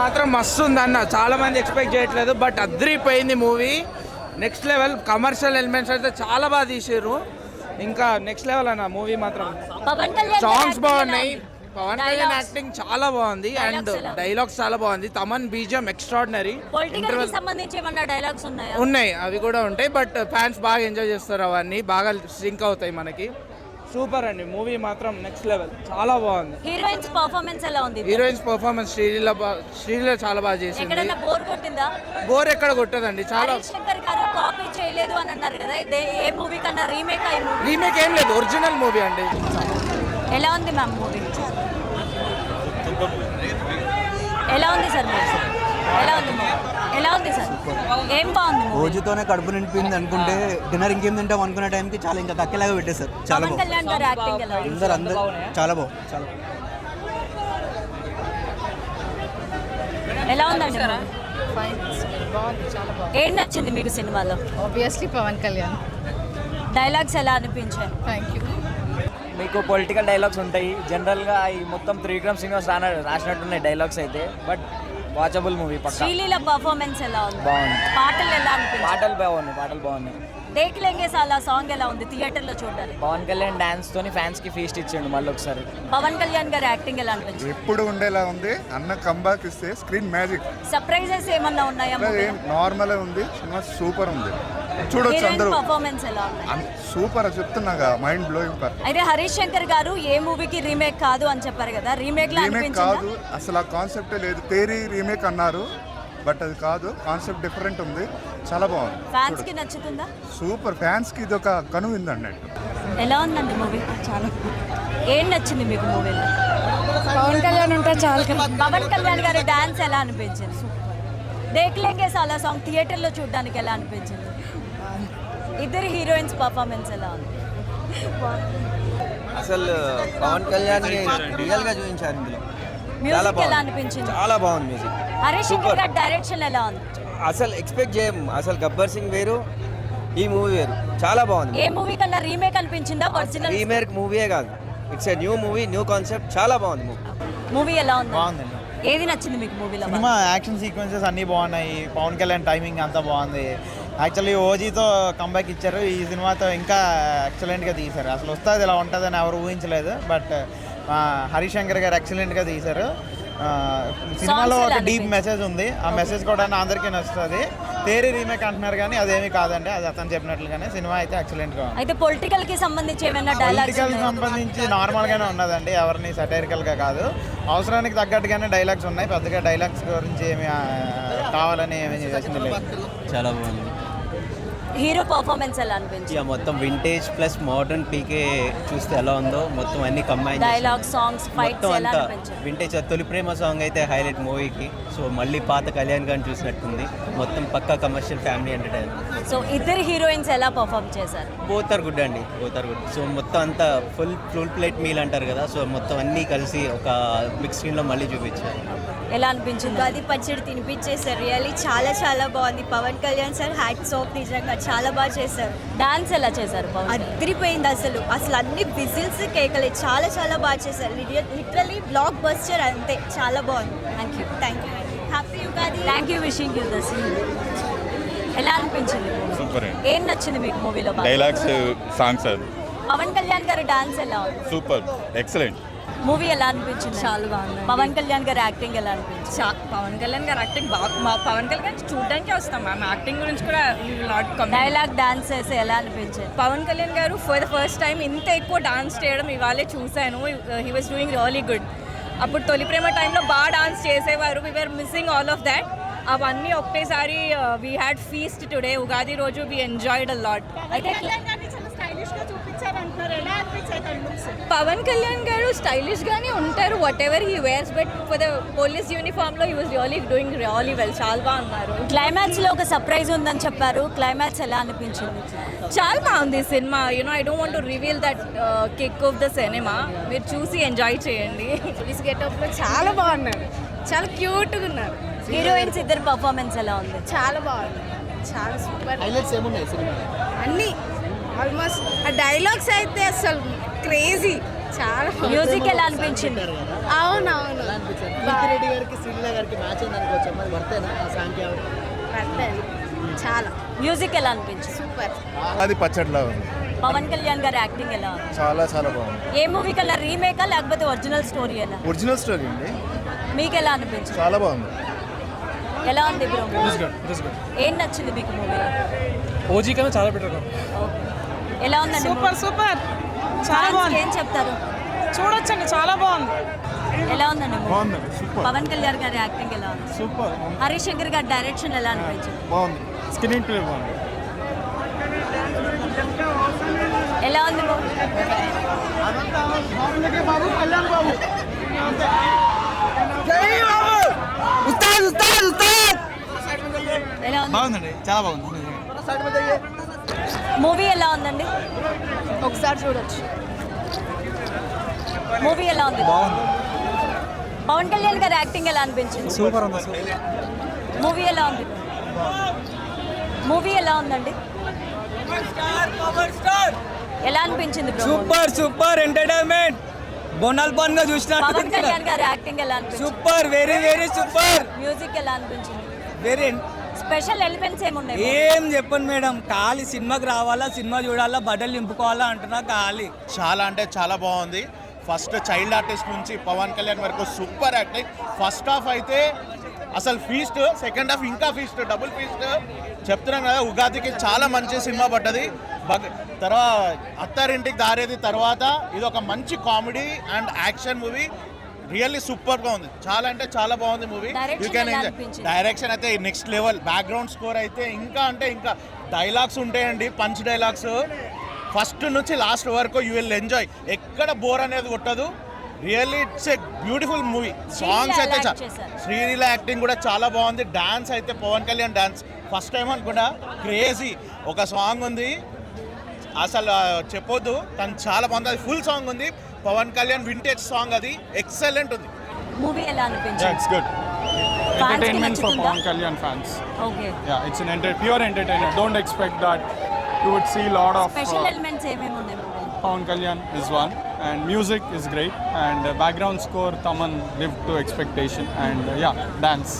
మాత్రం మస్తు ఉందన్న, చాలా మంది ఎక్స్పెక్ట్ చేయట్లేదు, బట్ అద్రిపోయింది movie. Next level commercial elements అయితే చాలా బాగా తీసారు. ఇంకా నెక్స్ట్ లెవెల్ అన్న మూవీ మాత్రం. సాంగ్స్ బాగున్నాయి, పవన్ కళ్యాణ్ యాక్టింగ్ చాలా బాగుంది, అండ్ డైలాగ్స్ చాలా బాగుంది. తమన్ బీజం ఎక్స్ట్రాడినరీ. ఉన్నాయి, అవి కూడా ఉంటాయి, బట్ ఫ్యాన్స్ బాగా ఎంజాయ్ చేస్తారు, అవన్నీ బాగా సింక్ అవుతాయి మనకి. సూపర్ అండి మూవీ మాత్రం నెక్స్ట్ లెవెల్, చాలా బాగుంది. హీరోయిన్స్ పర్ఫార్మెన్స్ ఎలా ఉంది? హీరోయిన్స్ పర్ఫార్మెన్స్ శ్రీలీల చాలా బాగా చేసింది. ఎక్కడైనా బోర్ కొట్టిందా? బోర్ ఎక్కడ కొట్టదండి, చాలా. శంకర్ గారు కాపీ చేయలేదు అని అన్నారు కదా, ఏ మూవీ కన్నా రీమేక్ రీమేక్ ఏం లేదు, ఒరిజినల్ మూవీ అండి. ఎలా ఉంది మ్యామ్ మూవీ? ఎలా ఉంది సార్ మూవీ? ఎలా ఉంది మూవీ? ఎలా ఉంది సార్? ఏం బాగుంది? రోజుతోనే కడుపు నిండిపోయింది అనుకుంటే డిన్నర్ ఇంకేం తింటాం అనుకునే టైంకి చాలా ఇంకా కక్కేలాగా పెట్టేశారు. చాలా పవన్ కళ్యాణ్ గారి యాక్టింగ్ ఎలా ఉంది? అందరూ చాలా బాగుంది. చాలా ఎలా ఉందండి? ఏం నచ్చింది మీకు సినిమాలో? ఆబ్వియస్లీ పవన్ కళ్యాణ్. డైలాగ్స్ ఎలా అనిపించాయి? Thank you. మీకు పొలిటికల్ డైలాగ్స్ ఉంటాయి, జనరల్గా ఈ మొత్తం త్రివిక్రమ్ శ్రీనివాస్ రాసినట్టున్నాయి డైలాగ్స్ అయితే, బట్ వాచబుల్ మూవీ పక్కా. శ్రీలీల పర్ఫార్మెన్స్ ఎలా ఉంది? బాగుంది. పాటలు ఎలా అనిపించాయి? పాటలు బాగున్నాయి. దేఖ్ లేంగే సాలా సాంగ్ ఎలా ఉంది థియేటర్లో చూడాలి? పవన్ కళ్యాణ్ డాన్స్ తోని ఫ్యాన్స్ కి ఫీస్ట్ ఇచ్చిండు మళ్ళీ ఒకసారి. పవన్ కళ్యాణ్ గారి యాక్టింగ్ ఎలా అనిపించింది? ఎప్పుడు ఉండేలా ఉంది, అన్న కంబ్యాక్ ఇస్తే స్క్రీన్ మ్యాజిక్. సర్ప్రైజెస్ ఏమన్నా ఉన్నాయా? నార్మల్ ఉంది, సినిమా సూపర్ ఉంది, చూడొచ్చు అందరూ. పర్ఫార్మెన్స్ ఎలా ఉంది? సూపర్ చెప్తున్నాగా, మైండ్ బ్లోయింగ్. అయితే హరీష్ శంకర్ గారు ఏ మూవీకి రీమేక్ కాదు అని చెప్పారు కదా, రీమేక్ కాదు అసలు, ఆ కాన్సెప్టే లేదు. తేరీ రీమేక్ అన్నారు, బట్ అది కాదు, కాన్సెప్ట్ డిఫరెంట్ ఉంది, చాలా బాగుంది. ఫ్యాన్స్ కి నచ్చుతుందా? సూపర్, ఫ్యాన్స్ కి ఇది ఒక కనువింది అన్నట్టు. ఎలా ఉందండి మూవీ? చాలా. ఏం నచ్చింది మీకు మూవీలో? పవన్ కళ్యాణ్ ఉంటే చాలు. పవన్ కళ్యాణ్ గారి డాన్స్ ఎలా అనిపించింది? దేఖ్ లేంగే సాలా సాంగ్ థియేటర్లో చూడడానికి ఎలా అనిపించింది? ఇద్దరు హీరోయిన్స్ పర్ఫార్మెన్స్ ఎలా ఉంది? అసలు పవన్ కళ్యాణ్ రియల్ గా చూపించారు ఇందులో. మ్యూజిక్ ఎలా అనిపించింది? చాలా బాగుంది మ్యూజిక్. హరీష్ శంకర్ గారి డైరెక్షన్ ఎలా ఉంది? అసలు ఎక్స్పెక్ట్ చేయం, అసలు గబ్బర్ సింగ్ వేరు, ఈ మూవీ వేరు, చాలా బాగుంది. ఏ మూవీ కన్నా రీమేక్ అనిపించిందా? ఒరిజినల్ రీమేక్ మూవీయే కాదు, it's a new movie, new concept, చాలా బాగుంది మూవీ. మూవీ ఎలా ఉంది? బాగుందండి. ఏది నచ్చింది మీకు మూవీలో? సినిమా యాక్షన్ సీక్వెన్సెస్ అన్నీ బాగున్నాయి, పవన్ కళ్యాణ్ టైమింగ్ అంతా బాగుంది. యాక్చువల్లీ ఓజీతో కంబ్యాక్ ఇచ్చారు, ఈ సినిమాతో ఇంకా ఎక్సలెంట్గా తీశారు. అసలు వస్తుంది ఇలా ఉంటుందని ఎవరు ఊహించలేదు, బట్ హరీష్ శంకర్ గారు ఎక్సలెంట్గా తీశారు. సినిమాలో ఒక డీప్ మెసేజ్ ఉంది, ఆ మెసేజ్ కూడా అందరికీ నచ్చుతుంది. తేరీ రీమేక్ అంటున్నారు కానీ అదేమీ కాదండి, అది అతను చెప్పినట్లుగానే సినిమా అయితే ఎక్సలెంట్గా ఉంది. అయితే పొలిటికల్ కి సంబంధించి ఏమైనా పొలిటికల్ సంబంధించి నార్మల్గానే ఉన్నదండి, ఎవరిని సటైరికల్గా కాదు, అవసరానికి తగ్గట్టుగానే డైలాగ్స్ ఉన్నాయి, పెద్దగా డైలాగ్స్ గురించి ఏమి కావాలని ఏమీ చేసింది లేదు. చాలా బాగుంది. హీరో పర్ఫార్మెన్స్ ఎలా అనిపించింది? ఇక మొత్తం వింటేజ్ ప్లస్ మోడర్న్ పీకే చూస్తే ఎలా ఉందో, మొత్తం అన్ని కంబైన్ డైలాగ్ సాంగ్స్ ఫైట్స్ ఎలా అనిపించాయి? వింటేజ్ తొలి ప్రేమ సాంగ్ అయితే హైలైట్ మూవీకి. సో మళ్ళీ పాత కళ్యాణ్ గారిని చూసినట్టుంది, మొత్తం పక్కా కమర్షియల్ ఫ్యామిలీ ఎంటర్టైన్మెంట్. సో ఇద్దరు హీరోయిన్స్ ఎలా పర్ఫార్మ్ చేశారు? బోత్ ఆర్ గుడ్ అండి, బోత్ ఆర్ గుడ్. సో మొత్తం అంతా ఫుల్ ప్లేట్ మీల్ అంటారు కదా, సో మొత్తం అన్నీ కలిసి ఒక బిగ్ స్క్రీన్లో మళ్ళీ చూపించారు. ఎలా అనిపించింది? ఉగాది పచ్చడి తినిపించేసారు, రియల్లీ చాలా చాలా బాగుంది. Pawan Kalyan sir hats off, నిజంగా చాలా బాగా చేశారు. డాన్స్ ఎలా చేశారు? అదిరిపోయింది అసలు, అన్ని విజిల్స్ కేకలే, చాలా చాలా బాగా చేశారు. లిటరలీ బ్లాక్ బస్టర్ అంతే, చాలా బాగుంది. Thank you happy Ugadi. Thank you, wishing you the same. ఎలా అనిపించింది? సూపర్. ఏం నచ్చింది మీకు మూవీలో? Dialogues, songs. పవన్ కళ్యాణ్ గారి డాన్స్ ఎలా ఉంది? Super, excellent. మూవీ ఎలా అనిపించింది? చాలా బాగుంది. పవన్ కళ్యాణ్ గారి యాక్టింగ్ ఎలా అనిపించింది? పవన్ కళ్యాణ్ గారి యాక్టింగ్ పవన్ కళ్యాణ్ చూడడానికి వస్తాం మ్యామ్, యాక్టింగ్ గురించి కూడా డైలాగ్ డాన్సెస్ ఎలా అనిపించింది? పవన్ కళ్యాణ్ గారు ఫర్ ద ఫస్ట్ టైం ఇంత ఎక్కువ డాన్స్ చేయడం ఇవాళే చూశాను. He was doing really good. అప్పుడు తొలి ప్రేమ టైంలో బాగా డాన్స్ చేసేవారు, we were missing all of that. అవన్నీ ఒకటేసారి we had feast today, Ugadi రోజు వీ ఎంజాయ్డ్ అ లాట్. అయితే పవన్ కళ్యాణ్ గారు స్టైలిష్ గానే ఉంటారు, whatever he wears, but for the police uniform లో he was really doing really well, చాలా బాగున్నారు. క్లైమాక్స్ లో ఒక సర్ప్రైజ్ ఉందని చెప్పారు, క్లైమాక్స్ ఎలా అనిపించింది? చాలా బాగుంది cinema. I don't want to reveal that kick of the cinema, మీరు చూసి ఎంజాయ్ చేయండి. పోలీస్ గెటప్ లో చాలా బాగున్నారు, చాలా క్యూట్గా ఉన్నారు. హీరోయిన్స్ ఇద్దరు పర్ఫార్మెన్స్ ఎలా ఉంది? చాలా బాగుంది, చాలా సూపర్. హైలైట్స్ ఏమున్నాయి సినిమా? అన్నీ ఆల్మోస్ట్. ఆ డైలాగ్స్ అయితే అసలు క్రేజీ, చాలా మ్యూజిక్ ఎలా అనిపించింది? అవునవును రెడ్డి గారికి శ్రీలీల గారికి మ్యాచ్ అయింది అనుకోవచ్చు మరి వర్తేనా ఆ సాంగ్కి చాలా మ్యూజిక్ ఎలా అనిపించింది? సూపర్. అది పచ్చడిలా ఉంది. పవన్ కళ్యాణ్ గారి యాక్టింగ్ ఎలా ఉంది? చాలా చాలా బాగుంది. ఏ మూవీ కల్లా రీమేకా లేకపోతే ఒరిజినల్ స్టోరీ ఎలా? ఒరిజినల్ స్టోరీ అండి, మీకు ఎలా అనిపించింది? చాలా బాగుంది. ఎలా ఉంది బ్రో? ఏం నచ్చింది మీకు మూవీలో? ఓజీ కన్నా చాలా బెటర్. ఎలా ఉందండి? సూపర్ చాలా బాగుంది. ఏం చెప్తారు? చూడొచ్చండి, చాలా బాగుంది. ఎలా ఉందండి movie? బాగుంది, సూపర్ పవన్ కళ్యాణ్ గారి యాక్టింగ్ ఎలా ఉంది? సూపర్ హరీష్ శంకర్ గారి డైరెక్షన్ ఎలా అనిపించింది? బాగుంది. స్క్రీన్ ప్లే బాగుంది. ఎలా ఉంది movie? ఎలా ఉంది బాగుందండి, చాలా బాగుంది. మూవీ? ఎలా ఉందండి? ఒకసారి చూడొచ్చు. మూవీ ఎలా ఉంది? బాగుంది, పవన్ కళ్యాణ్ గారి యాక్టింగ్ ఎలా అనిపించింది? సూపర్ ఉంది. మూవీ ఎలా ఉంది? మూవీ ఎలా ఉందండి? ఎలా అనిపించింది bro? Super entertainment. బోనాల్ పాన్ గా పవన్ కళ్యాణ్ గారి యాక్టింగ్ ఎలా అనిపించింది? Super, very super. మ్యూజిక్ ఎలా అనిపించింది? వెరీ స్పెషల్ ఎలిమెంట్స్ ఏమున్నాయి? ఏం చెప్పండి మేడం, ఖాళీ సినిమాకి రావాలా, సినిమా చూడాలా, బట్టలు నింపుకోవాలా అంటున్నా ఖాళీ. చాలా అంటే చాలా బాగుంది. ఫస్ట్ చైల్డ్ ఆర్టిస్ట్ నుంచి పవన్ కళ్యాణ్ వరకు సూపర్ యాక్టింగ్. ఫస్ట్ హాఫ్ అయితే అసలు ఫీస్ట్, సెకండ్ హాఫ్ ఇంకా ఫీస్ట్, డబుల్ ఫీస్ట్. చెప్తున్నాం కదా, ఉగాదికి చాలా మంచి సినిమా పడ్డది. తర్వాత అత్తారింటికి దారేది తర్వాత ఇది ఒక మంచి comedy and action movie. Really సూపర్గా ఉంది. చాలా అంటే చాలా బాగుంది movie. You can enjoy. Direction అయితే నెక్స్ట్ లెవెల్. బ్యాక్గ్రౌండ్ స్కోర్ అయితే ఇంకా అంటే ఇంకా. డైలాగ్స్ ఉంటాయండి, పంచ్ డైలాగ్స్. ఫస్ట్ నుంచి లాస్ట్ వరకు యూ విల్ ఎంజాయ్. ఎక్కడ బోర్ అనేది కొట్టదు. Really it's a beautiful movie. Songs అయితే శ్రీలీల యాక్టింగ్ కూడా చాలా బాగుంది. డాన్స్ అయితే Pawan Kalyan dance first time అనుకుంటా, క్రేజీ. ఒక సాంగ్ ఉంది అసలు చెప్పొద్దు, తను చాలా బాగుంది. అది ఫుల్ సాంగ్ ఉంది. పవన్ కళ్యాణ్ వింటేజ్ సాంగ్, అది ఎక్సలెంట్ ఉంది. మూవీ ఎలా అనిపించింది? It's good. Entertainment for Pawan Kalyan fans. Okay. Yeah, it's an pure entertainment. Don't expect that you would see a lot of special elements ఏమేమి ఉన్నాయి మూవీలో? Pawan Kalyan is one, and music is great, and background score Taman lived to expectation, and yeah, dance.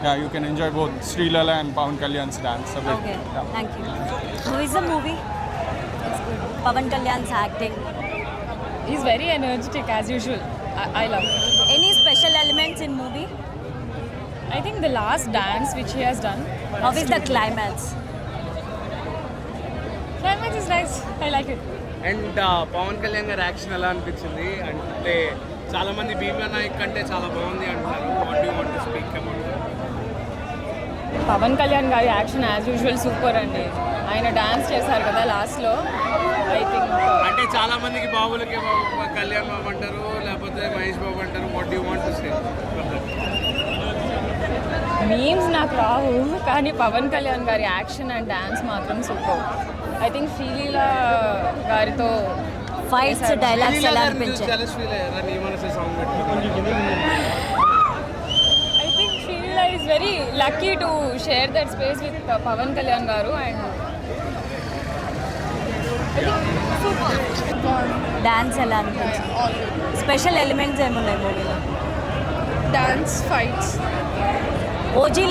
Yeah, you can enjoy both Srilala and Pawan Kalyan's dance a bit. Okay, Yeah. thank you. How is the movie? Pawan Kalyan's acting. He's very energetic as usual. I love it. Any special elements in movie? I think the last dance which he has done. How is the climax? Climax is nice. I like it. And Pawan Kalyan గారి action ఎలా అనిపించింది? అంటే చాలా మంది భీమ్లా నాయక్ కంటే చాలా బాగుంది అంటున్నారు. What do you want to speak about? Pawan Kalyan గారి యాక్షన్ యాజ్ యూజువల్ సూపర్ అండి. ఆయన డాన్స్ చేశారు కదా లాస్ట్లో. ఐ థింక్ అంటే చాలా మందికి బాబులకి కళ్యాణ్ బాబు అంటారు, లేకపోతే మహేష్ బాబు అంటారు. What do you want to say? Memes నాకు రావు, కానీ పవన్ కళ్యాణ్ గారి యాక్షన్ అండ్ డాన్స్ మాత్రం సూపర్. ఐ థింక్ శ్రీలీల గారితో ఫైట్స్, డైలాగ్స్ ఎలా అనిపించాయి? జలస్ ఫీల్ అయ్యారా? నీ మనసే సాంగ్ పెట్టి I think Sreeleela is very lucky to share that space with Pawan Kalyan garu. And dance ఎలా అనిపించింది? స్పెషల్ ఎలిమెంట్స్ ఏమున్నాయి మూవీలో? Dance, fights. ఓజీ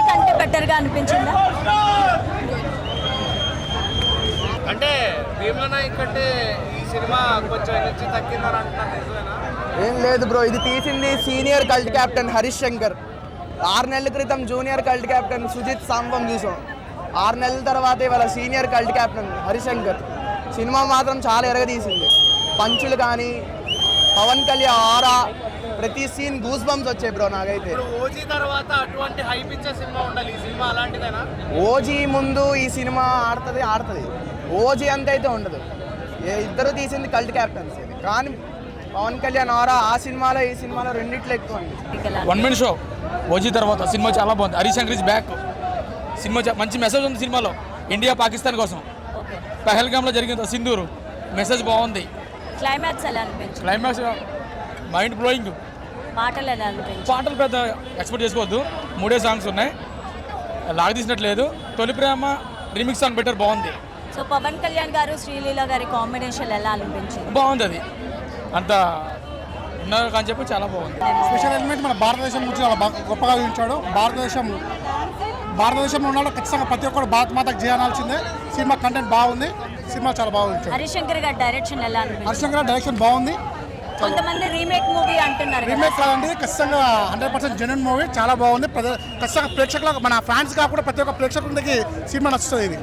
కంటే బెటర్గా అనిపించిందా? అంటే భీమ్లా నాయక్ కంటే ఈ సినిమా కొంచెం ఎనర్జీ తగ్గిందని అంటున్నారు, నిజమేనా? ఏం లేదు బ్రో, ఇది తీసింది senior cult captain Harish Shankar. 6 నెలల క్రితం junior cult captain Sujith Sambam చూసాం. 6 నెలల తర్వాత ఇవాళ senior cult captain Harish Shankar. Cinema మాత్రం చాలా ఎరగదీసింది. పంచులు కానీ, పవన్ కళ్యాణ్ ఆరా, ప్రతి సీన్ గూస్ బంప్స్ వచ్చాయి బ్రో నాకైతే. ఓజీ తర్వాత అటువంటి హైప్ ఇచ్చే సినిమా ఉండాలి. ఈ సినిమా అలాంటిదేనా? ఓజీ ముందు ఈ సినిమా ఆడుతుంది. ఓజీ అంత అయితే ఉండదు. ఇద్దరు తీసింది కల్ట్ క్యాప్టెన్స్, కానీ పవన్ కళ్యాణ్ ఆరా ఆ సినిమాలో ఈ సినిమాలో రెండిట్లో ఎక్కువ అండి. 1 man షో ఓజీ తర్వాత సినిమా చాలా బాగుంది. Harish Shankar is back. Cinema మంచి మెసేజ్ ఉంది సినిమాలో, ఇండియా పాకిస్తాన్ కోసం. పహల్గామ్లో జరిగిన సింధూరు మెసేజ్ బాగుంది. క్లైమాక్స్ ఎలా అనిపించింది? Climax mind blowing. పాటలు ఎలా అనిపించింది? పాటలు పెద్ద ఎక్స్పెక్ట్ చేసుకోవద్దు. 3 సాంగ్స్ ఉన్నాయి, లాగ్ తీసినట్లేదు. తొలి ప్రేమ రీమిక్స్ సాంగ్ బెటర్, బాగుంది. సో పవన్ కళ్యాణ్ గారు శ్రీలీల గారి కాంబినేషన్ ఎలా అనిపించింది? బాగుంది. అది అంత ఉన్నారు కానీ చెప్పి చాలా బాగుంది. స్పెషల్ ఎలిమెంట్ మన భారతదేశం గురించి చాలా బాగా గొప్పగా చూపించాడు. భారతదేశంలో ఉన్నాడు ఖచ్చితంగా ప్రతి ఒక్కరు భారత్ మాతకు చేయాల్సిందే. సినిమా కంటెంట్ బాగుంది, సినిమా చాలా బాగా చూపించాడు. హరిశంకర్ గారి డైరెక్షన్ ఎలా అనిపించింది? హరిశంకర్ గారి డైరెక్షన్ బాగుంది. కొంతమంది రీమేక్ మూవీ అంటున్నారు కదా. రీమేక్ కాదండి, ఖచ్చితంగా 100% జెన్యూన్ మూవీ, చాలా బాగుంది. ఖచ్చితంగా ప్రేక్షకులకు, మన ఫ్యాన్స్ కాకుండా ప్రతి ఒక్క ప్రేక్షకులకి సినిమా నచ్చుతుంది. ఇది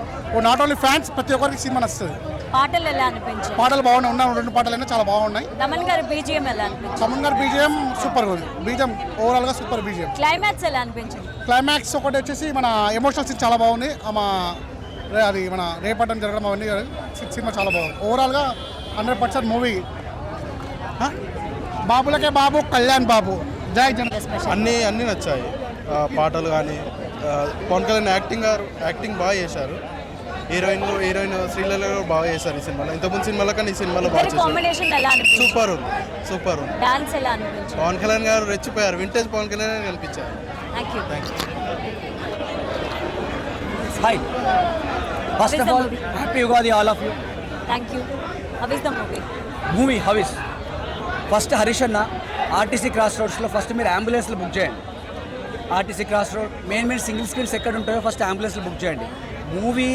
నాట్ ఓన్లీ ఫ్యాన్స్, ప్రతి ఒక్కరికి సినిమా నచ్చుతుంది. పాటలు ఎలా అనిపించాయి? పాటలు బాగున్నాయి, ఉన్నాయి 2 పాటలు చాలా బాగున్నాయి. తమన్ గారి బీజిఎం ఎలా అనిపించింది? తమన్ గారి బీజిఎం సూపర్ ఉంది. బీజిఎం ఓవరాల్ గా సూపర్ బీజిఎం. క్లైమాక్స్ ఎలా అనిపించింది? క్లైమాక్స్ ఒకటి వచ్చేసి మన ఎమోషనల్ సీన్ చాలా బాగుంది. అది మన రేపటం జరగడం అవన్నీ సినిమా చాలా బాగుంది. ఓవరాల్గా 100% మూవీ. బాబులకే బాబు, కళ్యాణ్ బాబు, జై జన. అన్నీ నచ్చాయి. పాటలు కానీ పవన్ కళ్యాణ్ యాక్టింగ్ బాగా చేశారు. హీరోయిన్ శ్రీలీల బాగా చేశారు ఈ సినిమాలో. ఇంతకుముందు సినిమాలో కానీ ఈ సినిమాలో బాగా చేశారు. కాంబినేషన్ ఎలా అనిపించింది? సూపర్ ఉంది. డాన్స్ ఎలా అనిపించింది? పవన్ కళ్యాణ్ గారు రెచ్చిపోయారు. వింటేజ్ పవన్ కళ్యాణ్ కనిపించారు. Thank you. Hi, first of all happy Ugadi all of you. Thank you. How is the movie how is first Harish అన్న ఆర్టీసీ క్రాస్ రోడ్స్లో ఫస్ట్ మీరు అంబులెన్స్లు బుక్ చేయండి. RTC cross road main single screens ఎక్కడ ఉంటాయో ఫస్ట్ అంబులెన్స్లు బుక్ చేయండి. Movie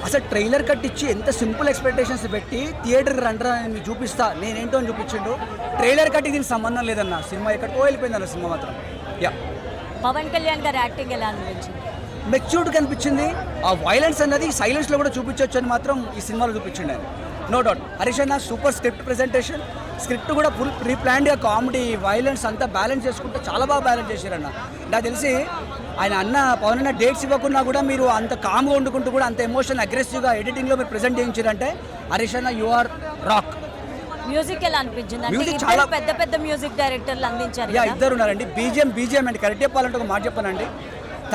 అసలు trailer cut ఇచ్చి ఎంత simple expectations పెట్టి థియేటర్కి రండి నేను చూపిస్తా నేనేంటో అని చూపించిండు. ట్రైలర్ కట్కి దీనికి సంబంధం లేదన్న, సినిమా ఎక్కడికో వెళ్ళిపోయింది అన్న సినిమా మాత్రం. పవన్ కళ్యాణ్ గారి యాక్టింగ్ ఎలా అనిపించింది? మెచ్యూర్డ్ కనిపించింది. ఆ వైలెన్స్ అన్నది సైలెన్స్లో కూడా చూపించవచ్చు అని మాత్రం ఈ సినిమాలో చూపించిండు ఆయన. నో డౌట్ హరీష్ అన్న సూపర్ స్క్రిప్ట్ ప్రెజెంటేషన్, స్క్రిప్ట్ కూడా ఫుల్ ప్రీ ప్లాన్డ్గా కామెడీ వైలెన్స్ అంతా బ్యాలెన్స్ చేసుకుంటే చాలా బాగా బ్యాలెన్స్ చేశారన్న. నాకు తెలిసి ఆయన పవన్ అన్న డేట్స్ ఇవ్వకున్నా కూడా మీరు అంత కామ్గా వండుకుంటూ కూడా అంత ఎమోషన్ అగ్రెసివ్గా ఎడిటింగ్లో మీరు ప్రెజెంట్ చేయించారంటే హరీష్ అన్న యు ఆర్ రాక్. మ్యూజిక్ ఎలా అనిపించింది? మ్యూజిక్ అంటే చాలా పెద్ద పెద్ద మ్యూజిక్ డైరెక్టర్లు అందించారు. ఇద్దరు ఉన్నారండి. బీజిఎం అంటే కరెక్ట్ చెప్పాలంటే ఒక మాట చెప్పానండి,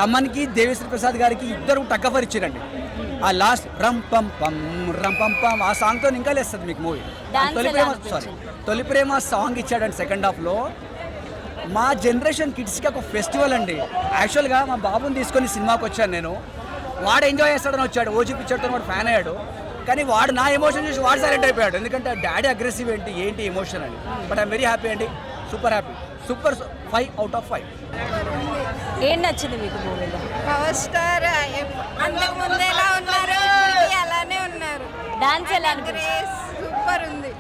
తమన్కి దేవిశ్రీ ప్రసాద్ గారికి ఇద్దరు టక్కఫర్ ఇచ్చారండి. ఆ లాస్ట్ రం పం పం ఆ సాంగ్తో ఇంకా లేస్తుంది మీకు మూవీ. తొలి ప్రేమ సాంగ్ ఇచ్చాడండి సెకండ్ హాఫ్లో. మా జనరేషన్ కిడ్స్కి ఒక ఫెస్టివల్ అండి. యాక్చువల్గా మా బాబుని తీసుకొని సినిమాకి వచ్చాను నేను. వాడు ఎంజాయ్ చేస్తాడని వచ్చాడు, ఓజీ పిక్చర్తో వాడు ఫ్యాన్ అయ్యాడు. కానీ వాడు నా ఎమోషన్ చూసి వాడు సైలెంట్ అయిపోయాడు, ఎందుకంటే డాడీ అగ్రెసివ్ ఏంటి ఎమోషన్ అని. బట్ ఐఎమ్ వెరీ హ్యాపీ అండి, super happy, super 5 out of 5. ఏం నచ్చింది మీకు మూవీలో? పవర్ స్టార్ అంతకు ముందు ఎలా ఉన్నారు అలానే ఉన్నారు. డాన్స్ ఎలా అనిపించింది? సూపర్ ఉంది.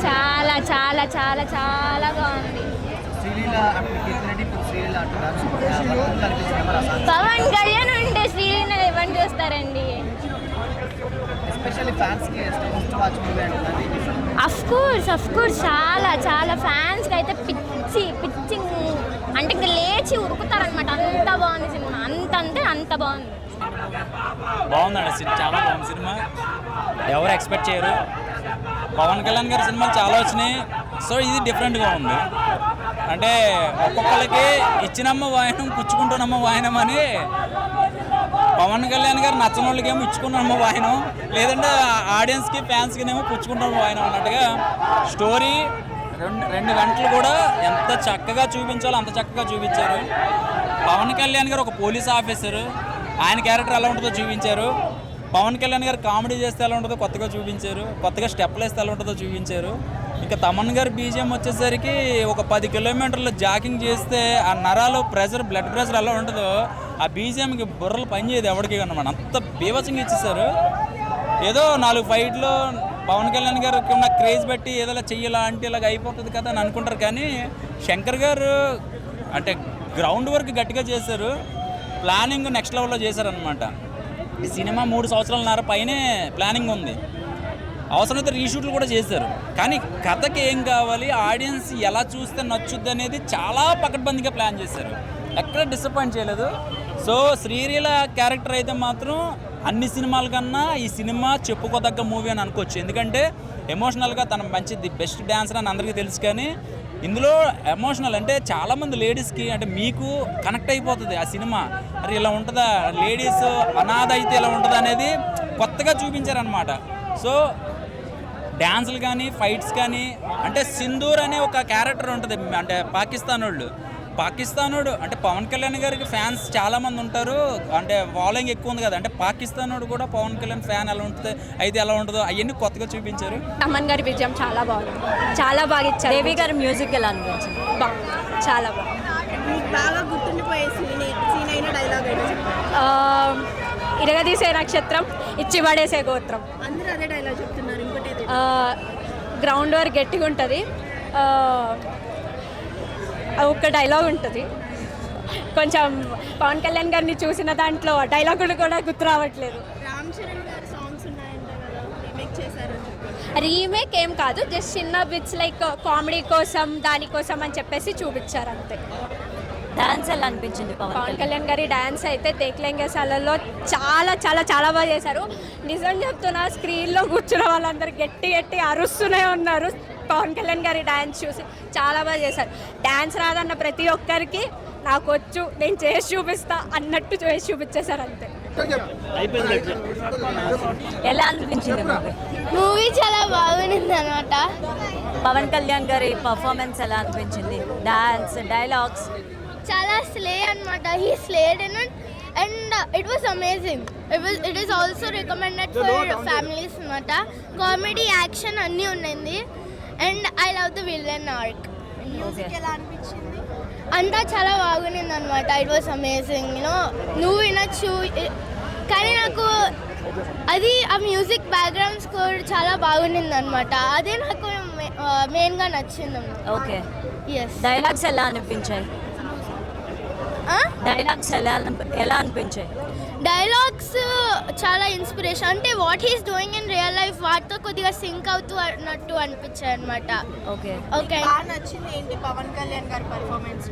చాలా చాలా చాలా చాలా బాగుంది. పవన్ కళ్యాణ్ ఉంటే శ్రీలీల ఎవరిని చూస్తారండి? అఫ్ కోర్స్ చాలా చాలా ఫ్యాన్స్కి అయితే పిచ్చి అంటే ఇంకా లేచి ఉరుకుతారనమాట. అంత బాగుంది సినిమా, అంత బాగుంది. బాగుందండి, చాలా బాగుంది సినిమా. ఎవరు ఎక్స్పెక్ట్ చేయరు. పవన్ కళ్యాణ్ గారి సినిమాలు చాలా వచ్చినాయి, సో ఇది డిఫరెంట్గా ఉంది. అంటే ఒక్కొక్కరికి ఇచ్చినమ్మ వాయనం పుచ్చుకుంటున్నమ్మ వాయనం అని, పవన్ కళ్యాణ్ గారు నచ్చని వాళ్ళకేమో ఇచ్చుకున్నమ్మ వాయనం, లేదంటే ఆడియన్స్కి ఫ్యాన్స్కినేమో పుచ్చుకుంటున్న వాయనం అన్నట్టుగా స్టోరీ 2 గంటలు కూడా ఎంత చక్కగా చూపించాలో అంత చక్కగా చూపించారు. పవన్ కళ్యాణ్ గారు ఒక పోలీస్ ఆఫీసరు, ఆయన క్యారెక్టర్ ఎలా ఉంటుందో చూపించారు. పవన్ కళ్యాణ్ గారు కామెడీ చేస్తే ఎలా ఉంటుందో కొత్తగా చూపించారు, కొత్తగా స్టెప్లు వేస్తే ఎలా ఉంటుందో చూపించారు. ఇంకా తమన్ గారు బీజిఎం వచ్చేసరికి ఒక 10 కిలోమీటర్లు జాకింగ్ చేస్తే ఆ నరాలు బ్లడ్ ప్రెషర్ ఎలా ఉంటుందో ఆ బీజిఎంకి బుర్రలు పనిచేయదు ఎవరికి అన్నమాట. అంత బీభత్సంగా ఇచ్చేసారు. ఏదో 4 ఫైట్లు పవన్ కళ్యాణ్ గారికి ఉన్న క్రేజ్ బట్టి ఏదైనా చెయ్యాలా అంటే ఇలాగ అయిపోతుంది కదా అని అనుకుంటారు. కానీ శంకర్ గారు అంటే గ్రౌండ్ వర్క్ గట్టిగా చేశారు, ప్లానింగ్ నెక్స్ట్ లెవెల్లో చేశారనమాట. ఈ సినిమా 3 సంవత్సరాలన్నర పైనే ప్లానింగ్ ఉంది, అవసరమైతే రీషూట్లు కూడా చేశారు. కానీ కథకి ఏం కావాలి, ఆడియన్స్ ఎలా చూస్తే నచ్చుద్ది అనేది చాలా పకడ్బందీగా ప్లాన్ చేశారు, ఎక్కడ డిసప్పాయింట్ చేయలేదు. సో శ్రీలీల క్యారెక్టర్ అయితే మాత్రం అన్ని సినిమాల కన్నా ఈ సినిమా చెప్పుకోదగ్గ మూవీ అని అనుకోవచ్చు. ఎందుకంటే ఎమోషనల్గా తన ది బెస్ట్ డాన్సర్ అని అందరికీ తెలుసు. కానీ ఇందులో ఎమోషనల్ అంటే చాలామంది లేడీస్కి అంటే మీకు కనెక్ట్ అయిపోతుంది ఆ సినిమా. మరి ఇలా ఉంటుందా, లేడీస్ అనాథ అయితే ఇలా ఉంటుందా అనేది కొత్తగా చూపించారనమాట. సో డ్యాన్సులు కానీ ఫైట్స్ కానీ, అంటే సింధూర్ అనే ఒక క్యారెక్టర్ ఉంటుంది, అంటే పాకిస్తాన్ వాళ్ళు పాకిస్తానోడు అంటే పవన్ కళ్యాణ్ గారికి ఫ్యాన్స్ చాలామంది ఉంటారు, అంటే ఫాలోయింగ్ ఎక్కువ ఉంది కదా, అంటే పాకిస్తానోడు కూడా పవన్ కళ్యాణ్ ఫ్యాన్ ఎలా ఉంటుంది అయితే ఎలా ఉంటుందో అవన్నీ కొత్తగా చూపించారు. తమన్ గారి విజయం చాలా బాగుంది, చాలా బాగా ఇచ్చారు. దేవి గారి మ్యూజిక్ ఎలా అనిపించింది? బాగుంది, చాలా బాగుంది. బాగా గుర్తుండిపోయే సీన్ అయిన డైలాగ్ ఇరగదీసే నక్షత్రం, ఇచ్చి పడేసే గోత్రం. అందరూ అదే డైలాగ్ చెప్తున్నారు. ఇంకోటి గ్రౌండ్ వరకు గట్టిగా ఉంటుంది. ఒక డైలాగ్ ఉంటుంది, కొంచెం పవన్ కళ్యాణ్ గారిని చూసిన దాంట్లో డైలాగులు కూడా గుర్తు రావట్లేదు. రామ్ చరణ్ గారి సాంగ్స్ ఉన్నాయంట కదా, రీమేక్ చేశారని చెప్పారు. రీమేక్ ఏం కాదు, జస్ట్ చిన్న బిట్స్ లైక్ కామెడీ కోసం దానికోసం అని చెప్పేసి చూపించారు అంతే. డాన్స్ ఎలా అనిపించింది? పవన్ కళ్యాణ్ గారి డ్యాన్స్ అయితే దేక్లెంగే సాలలో చాలా చాలా చాలా బాగా చేశారు. నిజం చెప్తున్నా, స్క్రీన్లో కూర్చున్న వాళ్ళందరూ గట్టి గట్టి అరుస్తూనే ఉన్నారు పవన్ కళ్యాణ్ గారి డ్యాన్స్ చూసి. చాలా బాగా చేశారు. డ్యాన్స్ రాదన్న ప్రతి ఒక్కరికి నాకు వచ్చు, నేను చేసి చూపిస్తా అన్నట్టు చేసి చూపించేశారు అంతే. ఎలా అనిపించింది మూవీ చాలా బాగుంది అనమాట. పవన్ కళ్యాణ్ గారి పర్ఫార్మెన్స్ ఎలా అనిపించింది? డాన్స్, డైలాగ్స్ చాలా స్లే అనమాట. He స్లేడ్ in it and it was amazing. It is also recommended for families అనమాట. కామెడీ, యాక్షన్ అన్నీ ఉన్నాయి. And I love the villain arc. Music ఎలా అనిపించింది? అంతా చాలా బాగుంది అనమాట. It was amazing. నువ్వు వినొచ్చు, కానీ నాకు అది ఆ మ్యూజిక్ బ్యాక్గ్రౌండ్ స్కోర్ చాలా బాగుంది అనమాట. అదే నాకు మెయిన్గా నచ్చింది. ఓకే. ఎస్. డైలాగ్స్ ఎలా అనిపించాయి? డైలాగ్స్ ఎలా అనిపించాయి? డైలాగ్స్ చాలా ఇన్స్పిరేషన్, అంటే what he's doing in real life వాటితో కొద్దిగా సింక్ అవుతూ అన్నట్టు అనిపించాయి అనమాట. ఓకే. ఓకే. నచ్చింది ఏంటి పవన్ కళ్యాణ్ గారి పర్ఫార్మెన్స్?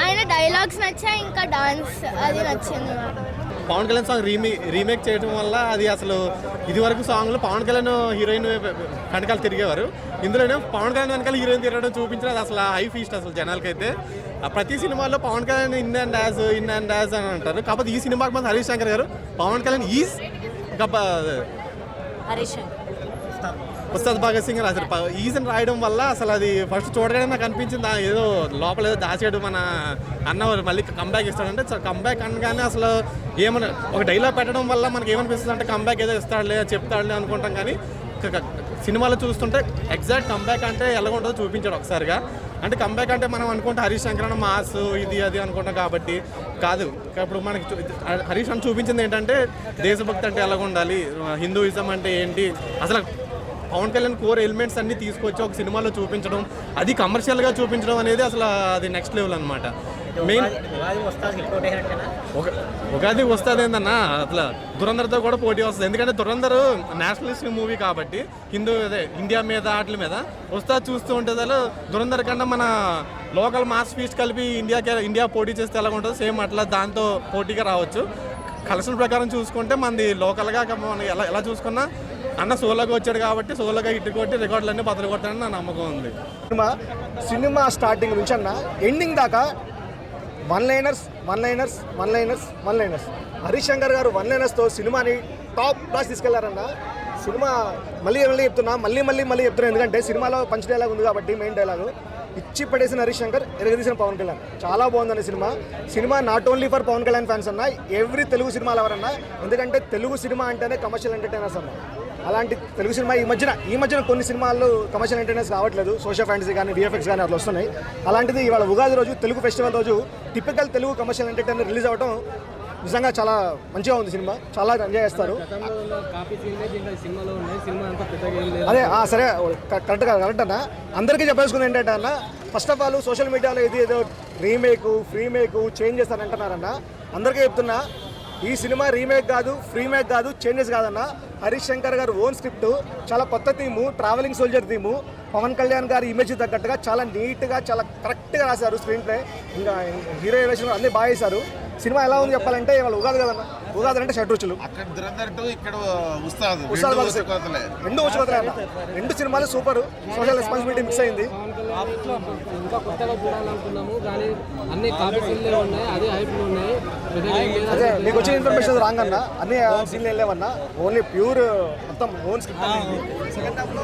ఆయన డైలాగ్స్ నచ్చాయి, ఇంకా డాన్స్ అది నచ్చింది. పవన్ కళ్యాణ్ సాంగ్ రీమేక్ చేయడం వల్ల అది అసలు ఇదివరకు సాంగ్లో పవన్ కళ్యాణ్ హీరోయిన్ వెనకాల తిరిగేవారు, ఇందులోనే పవన్ కళ్యాణ్ వెనకాల హీరోయిన్ తిరగడం చూపించిన అది అసలు హై ఫీస్ట్ అసలు జనాలకైతే. ప్రతి సినిమాలో Pawan Kalyan in and as అని అంటారు, కాకపోతే ఈ సినిమాకి మన హరీష్ శంకర్ గారు పవన్ కళ్యాణ్ ఈజ్ ఉస్తాద్ భగత్ సింగ్ అసలు ఈజ్ అని రాయడం వల్ల అసలు అది ఫస్ట్ చూడగానే నాకు అనిపించింది ఏదో లోపల ఏదో దాచాడు మన అన్న మళ్ళీ కంబ్యాక్ ఇస్తాడంటే కంబ్యాక్ అనగానే అసలు ఏమన్నా ఒక డైలాగ్ పెట్టడం వల్ల మనకి ఏమనిపిస్తుంది అంటే కంబ్యాక్ ఏదో ఇస్తాడులే చెప్తాడులే అనుకుంటాం, కానీ సినిమాలో చూస్తుంటే ఎగ్జాక్ట్ కంబ్యాక్ అంటే ఎలా ఉంటుందో చూపించాడు ఒకసారిగా. అంటే కంబ్యాక్ అంటే మనం అనుకుంటే హరీష్ శంకర్ అన్న మాస్ ఇది అది అనుకుంటాం, కాబట్టి కాదు. ఇప్పుడు మనకి హరీష్ అని చూపించింది ఏంటంటే దేశభక్తి అంటే ఎలా ఉండాలి, హిందూయిజం అంటే ఏంటి, అసలు పవన్ కళ్యాణ్ కోర్ ఎలిమెంట్స్ అన్ని తీసుకొచ్చి ఒక సినిమాలో చూపించడం, అది కమర్షియల్గా చూపించడం అనేది అసలు అది నెక్స్ట్ లెవెల్ అనమాట. మెయిన్ ఉగాది వస్తుంది ఏందన్నా అట్లా దురంధర్తో కూడా పోటీ వస్తుంది, ఎందుకంటే దురంధర్ నేషనలిస్ట్ మూవీ కాబట్టి హిందూ అదే ఇండియా మీద వాటి మీద వస్తా చూస్తూ ఉంటుంది. అలా దురంధర్ కన్నా మన లోకల్ మాస్ ఫీస్ట్ కలిపి ఇండియా పోటీ చేస్తే ఎలా ఉంటుందో సేమ్ అట్లా దాంతో పోటీగా రావచ్చు. కలెక్షన్ ప్రకారం చూసుకుంటే మనది లోకల్గా మనం ఎలా చూసుకున్నా అన్న సోలోగా వచ్చాడు కాబట్టి సోలోగా హిట్ కొట్టి రికార్డులన్నీ బదులు కొట్టాడని నా నమ్మకం ఉంది. సినిమా స్టార్టింగ్ నుంచి అన్న ఎండింగ్ దాకా వన్ లైనర్స్. హరీష్ శంకర్ గారు వన్ లైనర్స్తో సినిమాని టాప్ క్లాస్ తీసుకెళ్లారన్న. సినిమా మళ్ళీ చెప్తున్నా, మళ్ళీ చెప్తున్నా, ఎందుకంటే సినిమాలో పంచ్ డైలాగ్ ఉంది కాబట్టి మెయిన్ డైలాగు ఇచ్చి పడేసిన హరీష్ శంకర్, ఎరగదీసిన పవన్ కళ్యాణ్. చాలా బాగుందండి సినిమా not only for Pawan Kalyan fans అన్న, ఎవ్రీ తెలుగు సినిమాలు ఎవరన్నా, ఎందుకంటే తెలుగు సినిమా అంటేనే కమర్షియల్ ఎంటర్టైనర్స్ అన్న. అలాంటి తెలుగు సినిమా ఈ మధ్యన కొన్ని సినిమాలు కమర్షియల్ ఎంటర్టైనర్స్ కావట్లేదు, సోషల్ ఫ్యాంటసీ కానీ విఎఫ్ఎక్స్ కానీ అట్లా వస్తున్నాయి. అలాంటిది ఇవాళ ఉగాది రోజు తెలుగు ఫెస్టివల్ రోజు typical Telugu commercial entertainer release అవ్వడం నిజంగా చాలా మంచిగా ఉంది. సినిమా చాలా ఎంజాయ్ చేస్తారు. అదే సరే కరెక్ట్ అన్న. అందరికీ చెప్పేసుకుంది ఏంటంటే అన్న, ఫస్ట్ ఆఫ్ ఆల్ సోషల్ మీడియాలో ఏదో ఫ్రీమేక్ చేంజ్ చేస్తారంటున్నారన్న. అందరికీ చెప్తున్నా, ఈ సినిమా రీమేక్ కాదు, ఫ్రీమేక్ కాదు, చేంజెస్ కాదన్న. హరీష్ శంకర్ గారు ఓన్ స్క్రిప్ట్, చాలా కొత్త theme, travelling soldier theme, Pawan Kalyan గారి ఇమేజ్ తగ్గట్టుగా చాలా నీట్గా చాలా కరెక్ట్గా రాశారు. స్క్రీన్ ప్లే ఇంకా హీరో ఎలివేషన్ అన్నీ బాగా చేశారు. సినిమా ఎలా ఉంది చెప్పాలంటే ఇవాళ ఉగాది కదన్న, ఉగాది అంటే షడ్ రుచులు, రెండు సినిమాలు సూపర్. సోషల్ రెస్పాన్సిబిలిటీ మిక్స్ అయింది. అదే మీకు వచ్చిన ఇన్ఫర్మేషన్ రాంగ్ అన్న, అన్ని సీన్లు వెళ్ళేవన్నా, ఓన్లీ ప్యూర్ మొత్తం ఓన్ స్క్రిప్ట్.